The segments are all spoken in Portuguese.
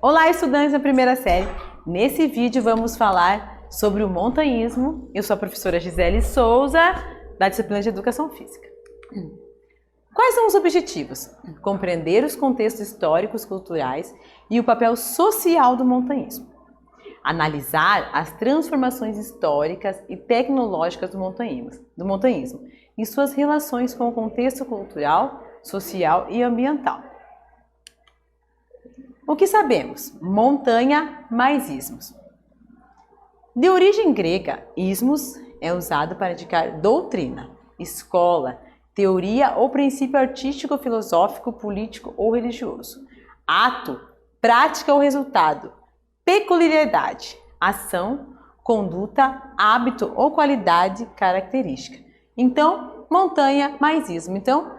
Olá, estudantes da primeira série. Nesse vídeo vamos falar sobre o montanhismo. Eu sou a professora Gisele Souza, da disciplina de Educação Física. Quais são os objetivos? Compreender os contextos históricos, culturais e o papel social do montanhismo. Analisar as transformações históricas e tecnológicas do montanhismo e suas relações com o contexto cultural, social e ambiental. O que sabemos? Montanha mais ismos. De origem grega, ismos é usado para indicar doutrina, escola, teoria ou princípio artístico, filosófico, político ou religioso. Ato, prática ou resultado. Peculiaridade, ação, conduta, hábito ou qualidade característica. Então, montanha mais ismo. Então,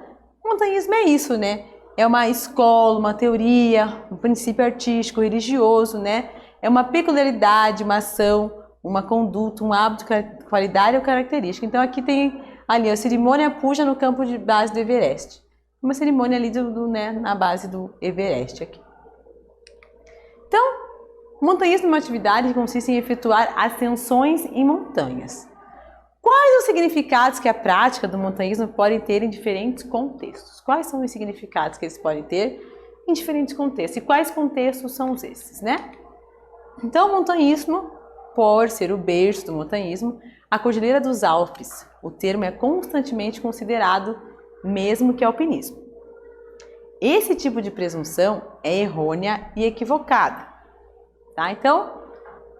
montanhismo é isso, né? É uma escola, uma teoria, um princípio artístico, religioso, né? É uma peculiaridade, uma ação, uma conduta, um hábito, qualidade ou característica. Então aqui tem ali a cerimônia puja no campo de base do Everest. Uma cerimônia ali né, na base do Everest aqui. Então, montanhismo é uma atividade que consiste em efetuar ascensões em montanhas. Quais os significados que a prática do montanhismo pode ter em diferentes contextos? Quais são os significados que eles podem ter em diferentes contextos? E quais contextos são esses, né? Então, o montanhismo, por ser o berço do montanhismo, a Cordilheira dos Alpes, o termo é constantemente considerado mesmo que alpinismo. Esse tipo de presunção é errônea e equivocada, tá? Então,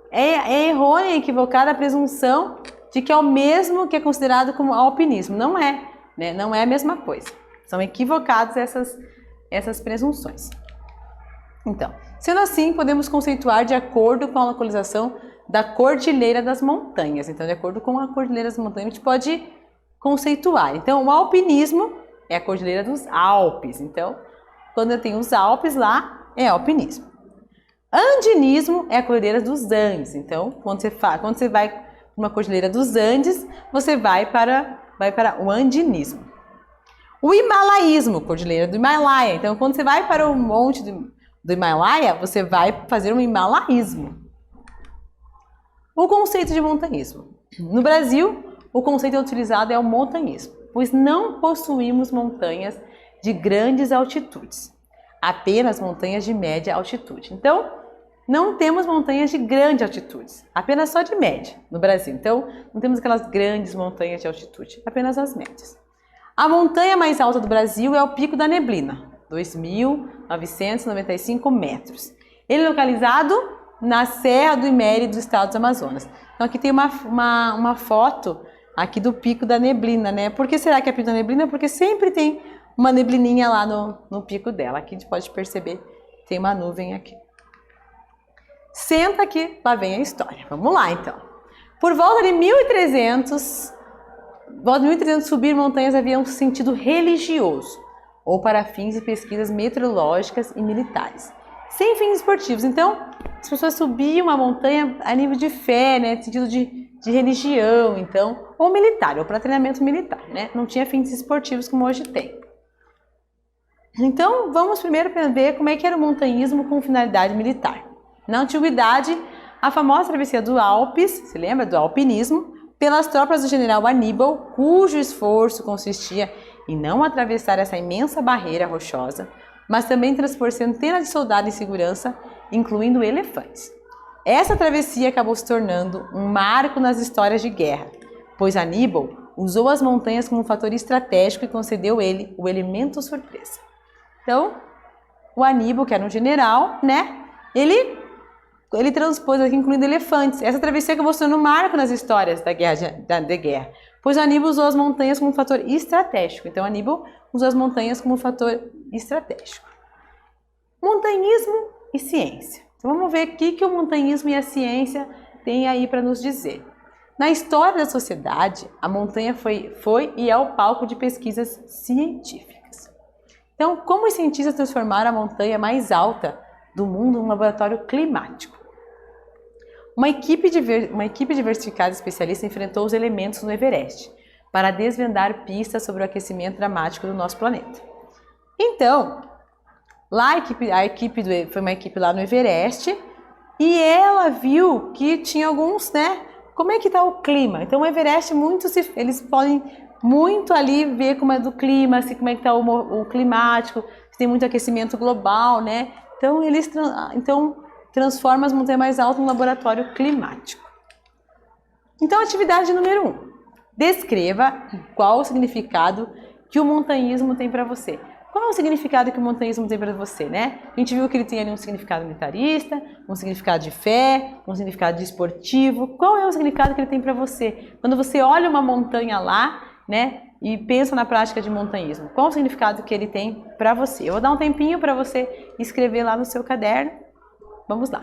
é errônea e equivocada a presunção de que é o mesmo que é considerado como alpinismo. Não é, né? Não é a mesma coisa. São equivocadas essas presunções. Então, sendo assim, podemos conceituar de acordo com a localização da Cordilheira das Montanhas. Então, de acordo com a Cordilheira das Montanhas, a gente pode conceituar. Então, o alpinismo é a Cordilheira dos Alpes. Então, quando eu tenho os Alpes lá, é alpinismo. Andinismo é a Cordilheira dos Andes. Então, quando você vai uma Cordilheira dos Andes, você vai para o andinismo. O himalaísmo, Cordilheira do Himalaia. Então, quando você vai para o monte do Himalaia, você vai fazer um himalaísmo. O conceito de montanhismo. No Brasil, o conceito utilizado é o montanhismo, pois não possuímos montanhas de grandes altitudes, apenas montanhas de média altitude. Então, não temos montanhas de grandes altitudes, apenas só de média no Brasil. Então, não temos aquelas grandes montanhas de altitude, apenas as médias. A montanha mais alta do Brasil é o Pico da Neblina, 2.995 metros. Ele é localizado na Serra do Imerê do estado do Amazonas. Então, aqui tem uma foto aqui do Pico da Neblina, né? Por que será que é Pico da Neblina? Porque sempre tem uma neblininha lá no pico dela. Aqui a gente pode perceber que tem uma nuvem aqui. Senta que lá vem a história. Vamos lá, então. Por volta de 1300 subir montanhas havia um sentido religioso ou para fins de pesquisas meteorológicas e militares, sem fins esportivos. Então, as pessoas subiam a montanha a nível de fé, né, no sentido de religião, então, ou militar, ou para treinamento militar, né? Não tinha fins esportivos como hoje tem. Então, vamos primeiro ver como é que era o montanhismo com finalidade militar. Na antiguidade, a famosa travessia dos Alpes, se lembra do alpinismo, pelas tropas do general Aníbal, cujo esforço consistia em não atravessar essa imensa barreira rochosa, mas também transpor centenas de soldados em segurança, incluindo elefantes. Essa travessia acabou se tornando um marco nas histórias de guerra, pois Aníbal usou as montanhas como um fator estratégico e concedeu ele o elemento surpresa. Então, o Aníbal, que era um general, né, ele transpôs aqui, incluindo elefantes. Essa travessia acabou sendo um marco nas histórias da guerra, pois Aníbal usou as montanhas como um fator estratégico. Então, Aníbal usou as montanhas como um fator estratégico. Montanhismo e ciência. Então, vamos ver o que o montanhismo e a ciência têm aí para nos dizer. Na história da sociedade, a montanha foi e é o palco de pesquisas científicas. Então, como os cientistas transformaram a montanha mais alta do mundo em um laboratório climático? Uma equipe diversificada de especialistas enfrentou os elementos no Everest para desvendar pistas sobre o aquecimento dramático do nosso planeta. Então, Lá foi uma equipe lá no Everest e ela viu que tinha alguns, né? Como é que está o clima? Então o Everest eles podem muito ali ver como é do clima, como é que está o climático, se tem muito aquecimento global, né? Então eles transformam as montanhas mais altas no laboratório climático. Então atividade número 1. Descreva qual o significado que o montanhismo tem para você. Qual é o significado que o montanhismo tem para você, né? A gente viu que ele tem ali um significado militarista, um significado de fé, um significado de esportivo. Qual é o significado que ele tem para você? Quando você olha uma montanha lá, né, e pensa na prática de montanhismo, qual o significado que ele tem para você? Eu vou dar um tempinho para você escrever lá no seu caderno. Vamos lá.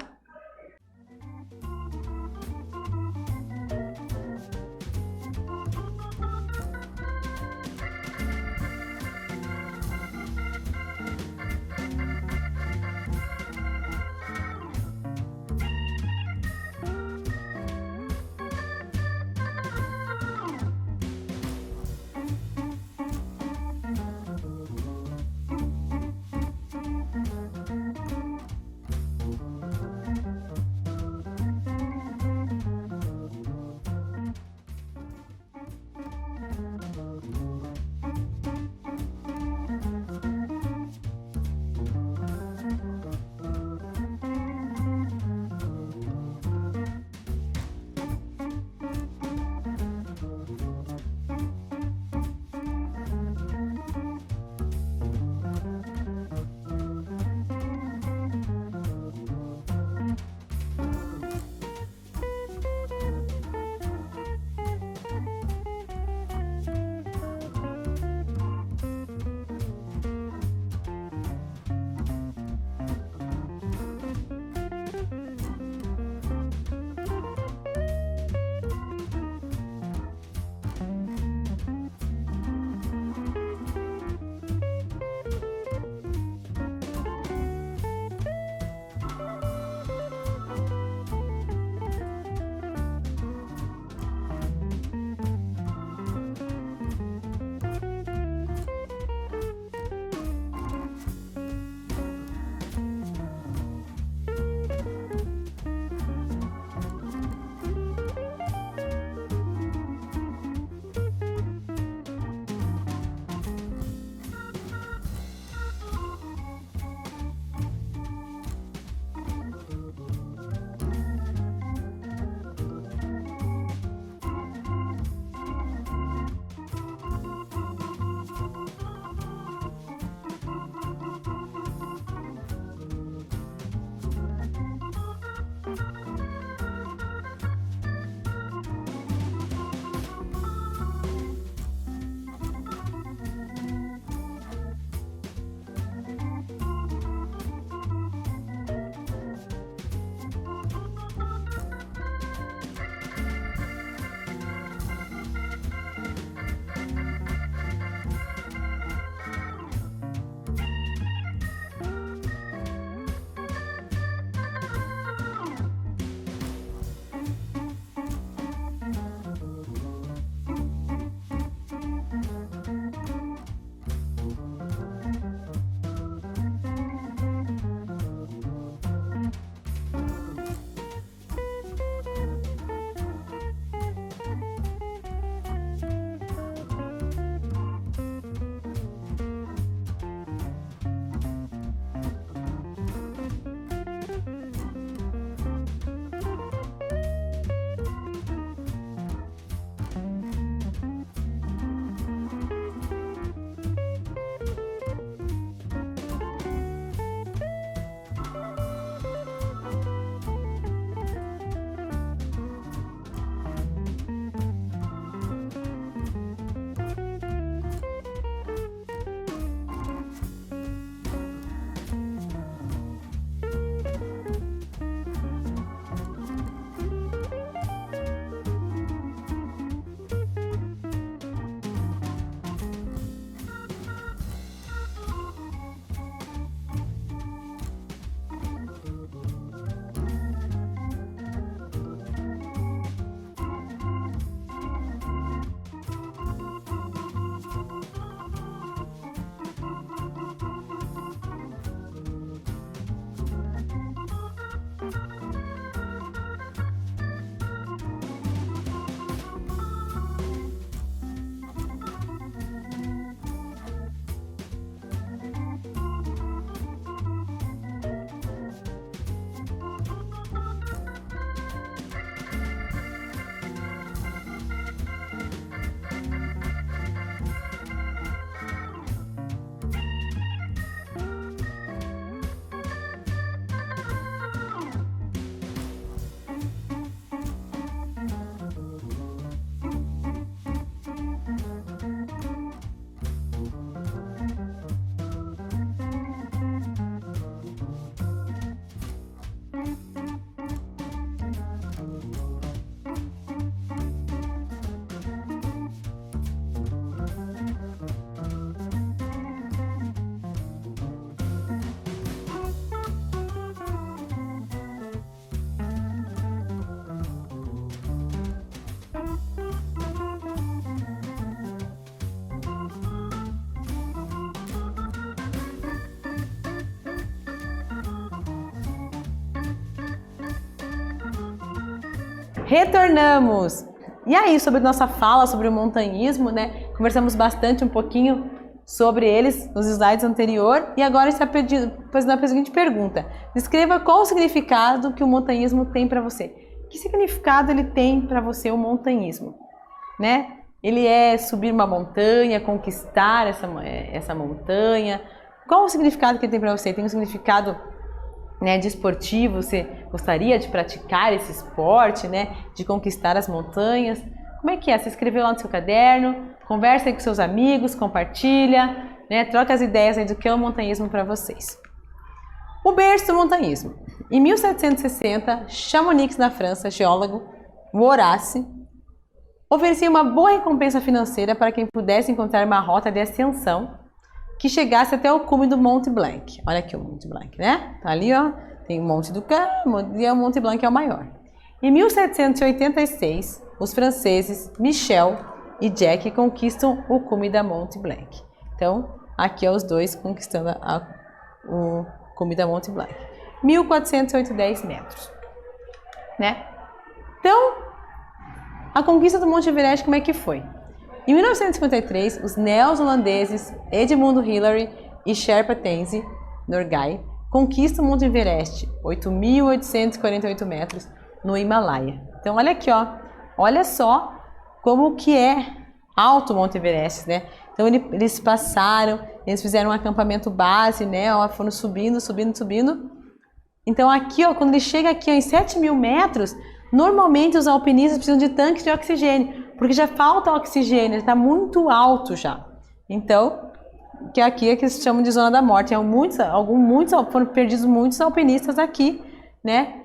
Retornamos! E aí, sobre nossa fala sobre o montanhismo, né? Conversamos bastante um pouquinho sobre eles nos slides anteriores e agora está fazendo a seguinte pergunta. Descreva qual o significado que o montanhismo tem para você. Que significado ele tem para você o montanhismo, né? Ele é subir uma montanha, conquistar essa montanha. Qual o significado que ele tem para você? Tem um significado, né, desportivo? Você gostaria de praticar esse esporte, né, de conquistar as montanhas? Como é que é? Você escreveu lá no seu caderno? Conversa aí com seus amigos, compartilha, né, troca as ideias aí do que é o montanhismo para vocês. O berço do montanhismo. Em 1760, Chamonix, na França, geólogo Horace oferecia uma boa recompensa financeira para quem pudesse encontrar uma rota de ascensão que chegasse até o cume do Mont Blanc. Olha aqui o Mont Blanc, né? Tá ali, ó, tem o Monte do Carmo e o Mont Blanc é o maior. Em 1786, os franceses Michel e Jack conquistam o cume da Mont Blanc. Então, aqui é os dois conquistando o cume da Mont Blanc. 1.410 metros, né? Então, a conquista do Monte Everest, como é que foi? Em 1953, os neozelandeses Edmund Hillary e Sherpa Tenzing Norgay conquistam o Monte Everest, 8.848 metros, no Himalaia. Então, olha aqui, ó, olha só como que é alto o Monte Everest, né? Então, eles passaram, eles fizeram um acampamento base, né? Ó, foram subindo, subindo, subindo. Então, aqui, ó, quando ele chega aqui ó, em 7.000 metros, normalmente os alpinistas precisam de tanques de oxigênio, porque já falta oxigênio, ele está muito alto já. Então, que aqui é que se chama de zona da morte. Foram perdidos muitos alpinistas aqui, né?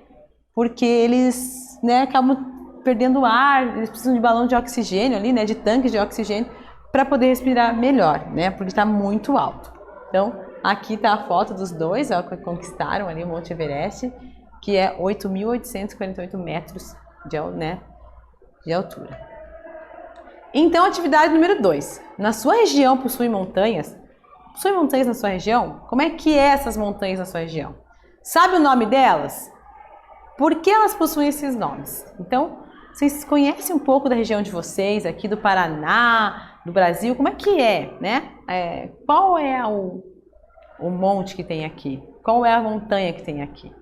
Porque eles, né, acabam perdendo ar, eles precisam de balão de oxigênio ali, né? De tanques de oxigênio para poder respirar melhor, né? Porque está muito alto. Então, aqui está a foto dos dois, ó, que conquistaram ali o Monte Everest, que é 8.848 metros de altura. Então, atividade número 2. Na sua região possui montanhas? Possui montanhas na sua região? Como é que é essas montanhas na sua região? Sabe o nome delas? Por que elas possuem esses nomes? Então, vocês conhecem um pouco da região de vocês, aqui do Paraná, do Brasil? Como é que é, né? Qual é o monte que tem aqui? Qual é a montanha que tem aqui?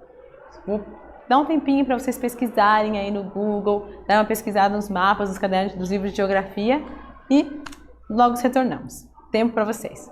Vou dar um tempinho para vocês pesquisarem aí no Google, dar uma pesquisada nos mapas, nos cadernos dos livros de geografia e logo retornamos. Tempo para vocês.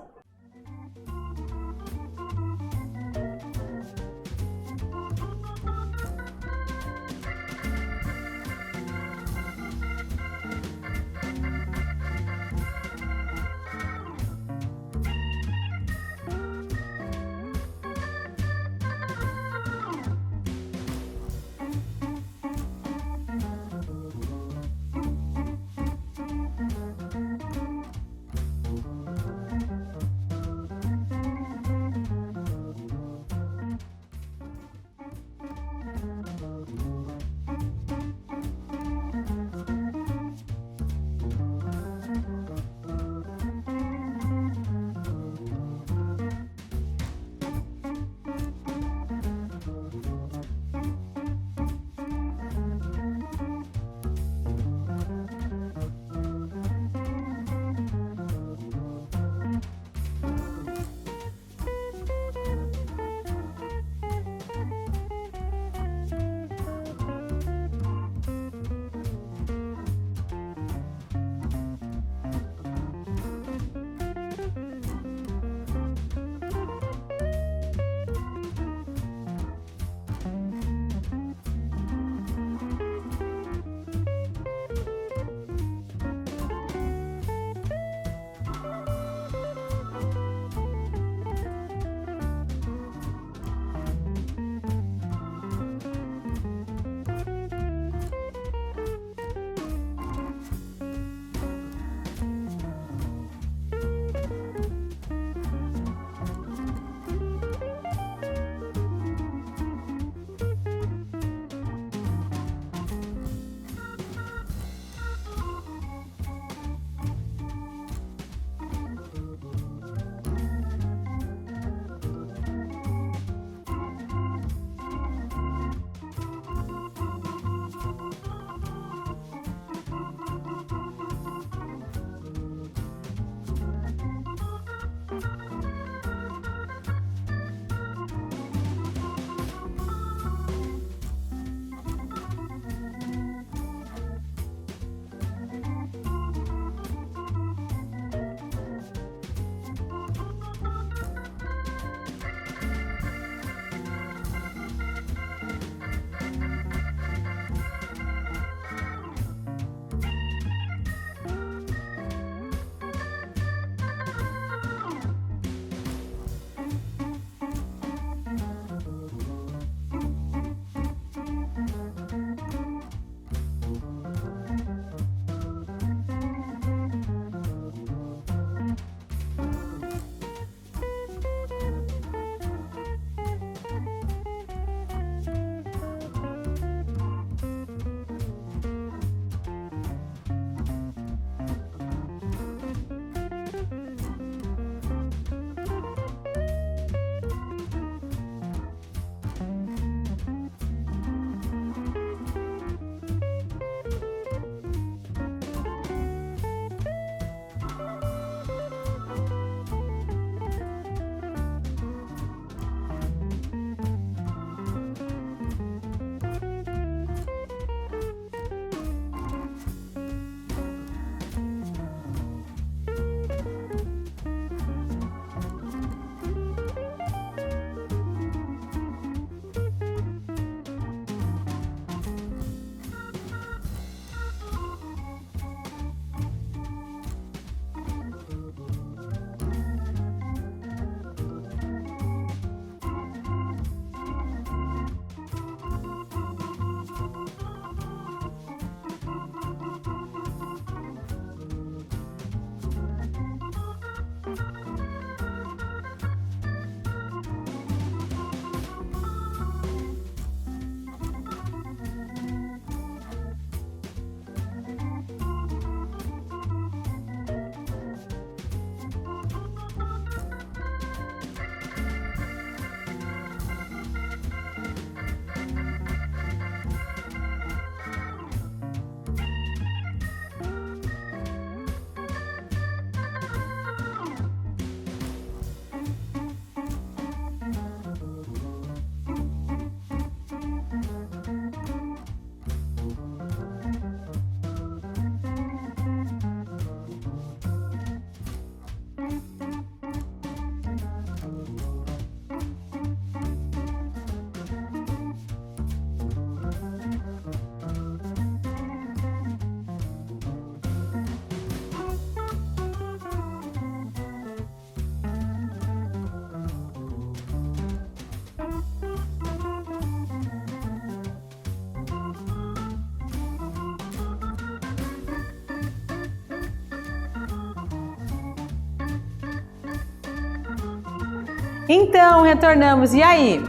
Então, retornamos. E aí?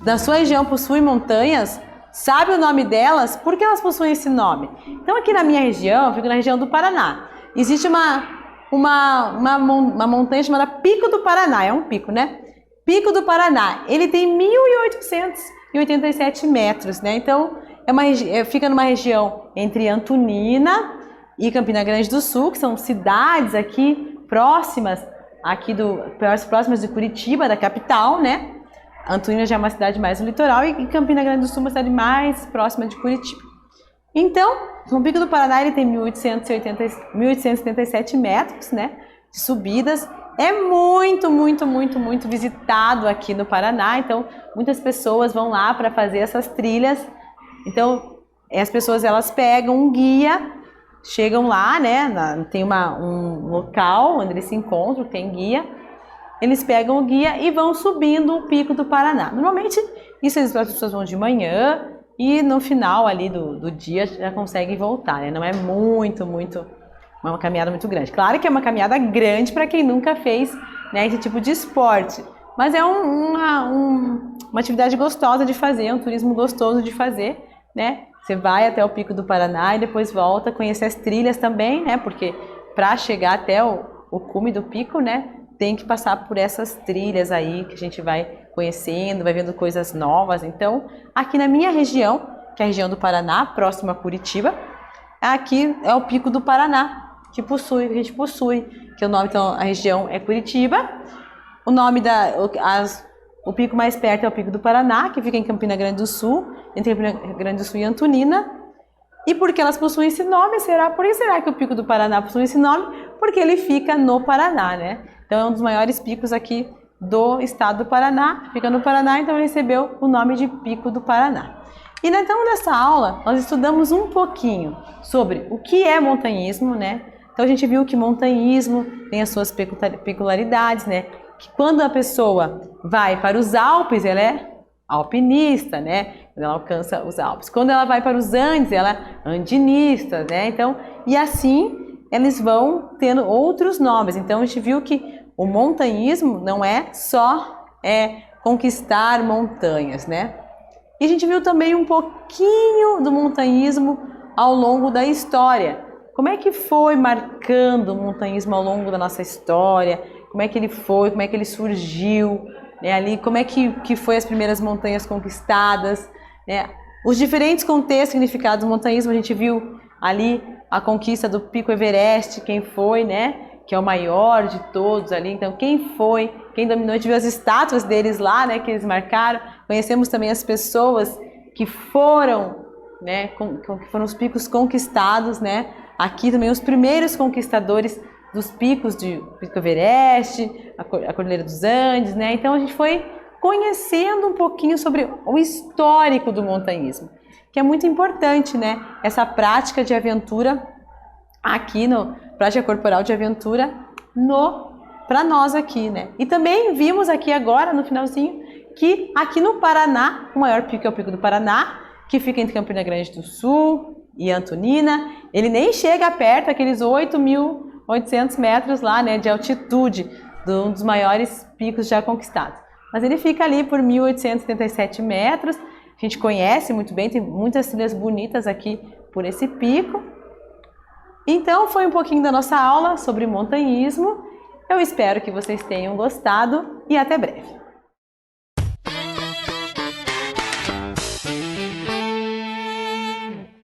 Na sua região possui montanhas? Sabe o nome delas? Por que elas possuem esse nome? Então, aqui na minha região, eu fico na região do Paraná. Existe uma montanha chamada Pico do Paraná. É um pico, né? Pico do Paraná. Ele tem 1.887 metros, né? Então, fica numa região entre Antonina e Campina Grande do Sul, que são cidades aqui próximas de Curitiba, da capital, né? Antonina já é uma cidade mais no litoral e Campina Grande do Sul é uma cidade mais próxima de Curitiba. Então, o Pico do Paraná ele tem 1.877 metros, né, de subidas. É muito visitado aqui no Paraná. Então, muitas pessoas vão lá para fazer essas trilhas. Então, as pessoas elas pegam um guia, chegam lá, né, tem um local onde eles se encontram, tem guia. Eles pegam o guia e vão subindo o Pico do Paraná. Normalmente, as pessoas vão de manhã e no final ali do dia já conseguem voltar, né? Não é uma caminhada muito grande. Claro que é uma caminhada grande para quem nunca fez, né, esse tipo de esporte. Mas é uma atividade gostosa de fazer, um turismo gostoso de fazer, né? Você vai até o Pico do Paraná e depois volta, conhecer as trilhas também, né? Porque para chegar até o cume do pico, né, tem que passar por essas trilhas aí que a gente vai conhecendo, vai vendo coisas novas. Então, aqui na minha região, que é a região do Paraná, próxima a Curitiba, aqui é o Pico do Paraná, que a gente possui, que o nome, então, a região é Curitiba. O nome o pico mais perto é o Pico do Paraná, que fica em Campina Grande do Sul, entre Campina Grande do Sul e Antonina. E por que elas possuem esse nome? Por que será que o Pico do Paraná possui esse nome? Porque ele fica no Paraná, né? Então é um dos maiores picos aqui do estado do Paraná, fica no Paraná, então ele recebeu o nome de Pico do Paraná. E então nessa aula nós estudamos um pouquinho sobre o que é montanhismo, né? Então a gente viu que montanhismo tem as suas peculiaridades, né? Que quando a pessoa vai para os Alpes, ela é alpinista, né? Quando ela alcança os Alpes. Quando ela vai para os Andes, ela é andinista, né? Então, e assim eles vão tendo outros nomes. Então a gente viu que o montanhismo não é só conquistar montanhas, né? E a gente viu também um pouquinho do montanhismo ao longo da história. Como é que foi marcando o montanhismo ao longo da nossa história? Como é que ele foi? Como é que ele surgiu? Né? Ali, como é que foi as primeiras montanhas conquistadas? Né? Os diferentes contextos e significados do montanhismo, a gente viu ali a conquista do Pico Everest, quem foi, né? Que é o maior de todos ali. Então, quem foi, quem dominou, a gente viu as estátuas deles lá, né? Que eles marcaram. Conhecemos também as pessoas que foram, né? Que foram os picos conquistados, né? Aqui também os primeiros conquistadores dos picos de Pico Everest, a Cordilheira dos Andes, né? Então, a gente foi conhecendo um pouquinho sobre o histórico do montanhismo, que é muito importante, né? Essa prática de aventura aqui prática corporal de aventura para nós aqui, né? E também vimos aqui agora, no finalzinho, que aqui no Paraná, o maior pico é o Pico do Paraná, que fica entre Campina Grande do Sul e Antonina. Ele nem chega perto daqueles 8.800 metros lá, né, de altitude, um dos maiores picos já conquistados. Mas ele fica ali por 1.877 metros. A gente conhece muito bem, tem muitas trilhas bonitas aqui por esse pico. Então, foi um pouquinho da nossa aula sobre montanhismo. Eu espero que vocês tenham gostado e até breve.